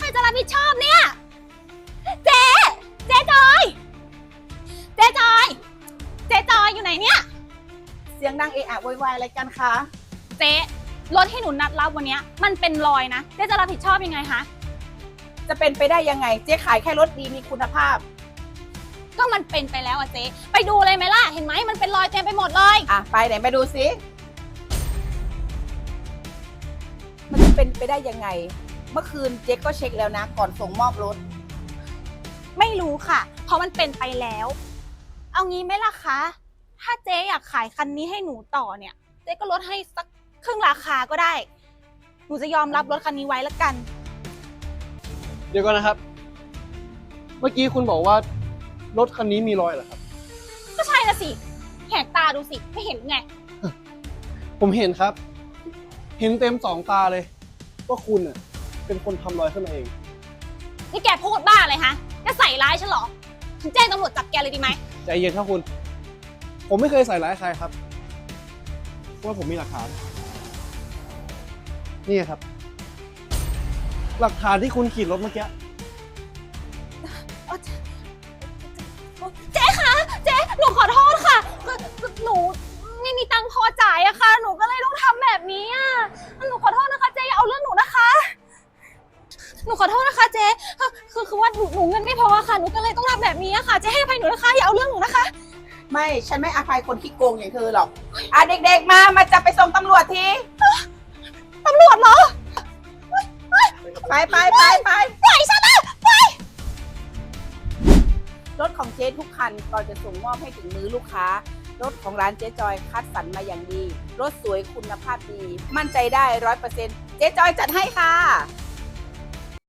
ใครจะรับผิดชอบเนี่ยเจ๊เจ๊จอยเจ๊จอยเจ๊จอยอยู่ไหนเนี่ยเสียงดังเอะอะโวยวายอะไรกันคะ เจ๊รถที่หนูนัดรับวันนี้มันเป็นรอยนะเจ๊จะรับผิดชอบยังไงคะ จะเป็นไปได้ยังไงเจ๊ขายแค่รถดีมีคุณภาพ ก็มันเป็นไปแล้วอะเจ๊ไปดูเลยไหมล่ะเห็นไหมมันเป็นรอยเต็มไปหมดเลย อ่ะไปไหนไปดูสิมันจะเป็นไปได้ยังไง เมื่อคืนเจ๊ก็เช็คแล้วนะก่อนส่งมอบรถ ไม่รู้ค่ะ เพราะมันเป็นไปแล้ว เอางี้ไหมล่ะคะ ถ้าเจ๊อยากขายคันนี้ให้หนูต่อเนี่ย เจ๊ก็ลดให้สักครึ่งราคาก็ได้ หนูจะยอมรับรถคันนี้ไว้ละกัน เดี๋ยวก่อนนะครับ เมื่อกี้คุณบอกว่ารถคันนี้มีรอยเหรอครับ ก็ใช่ละสิ แหกตาดูสิ ไม่เห็นไง ผมเห็นครับ เห็นเต็มสองตาเลยว่าคุณน่ะเป็นคนทำรอยขึ้นมาเอง นี่แกพูดบ้าเลยฮะแกใส่ร้ายฉันเหรอ ฉันแจ้งตำรวจจับแกเลยดีไหม ใจเย็นครับคุณ ผมไม่เคยใส่ร้ายใครครับเพราะว่าผมมีหลักฐาน นี่ครับ หลักฐานที่คุณขี่รถเมื่อกี้ เจ๊คะเจ๊หนูขอโทษค่ะคือหนูไม่มีตังค์พอจ่ายอะค่ะ หนูก็เลยต้องทำแบบนี้อะหนูขอโทษนะคะเจ๊อย่าเอาเรื่องหนูนะคะ หนูขอโทษนะคะเจ๊คือว่าหนูเงินไม่พอค่ะ หนูก็เลยต้องทำแบบนี้อะค่ะ เจ๊ให้อภัยหนูนะคะ อย่าเอาเรื่องหนูนะคะ ไม่ฉันไม่อภัยคนขี้โกงอย่างเธอหรอกอ่ะเด็กๆมาจับไปส่งตำรวจที ตำรวจเหรอ ไป ปล่อยฉันนะไป รถของเจ๊ทุกคันก่อนจะส่งมอบให้ถึงมือลูกค้ารถของร้านเจ๊จอยคัดสรรมาอย่างดี รถสวยคุณภาพดี มั่นใจได้100%เจ๊จอยจัดให้ค่ะ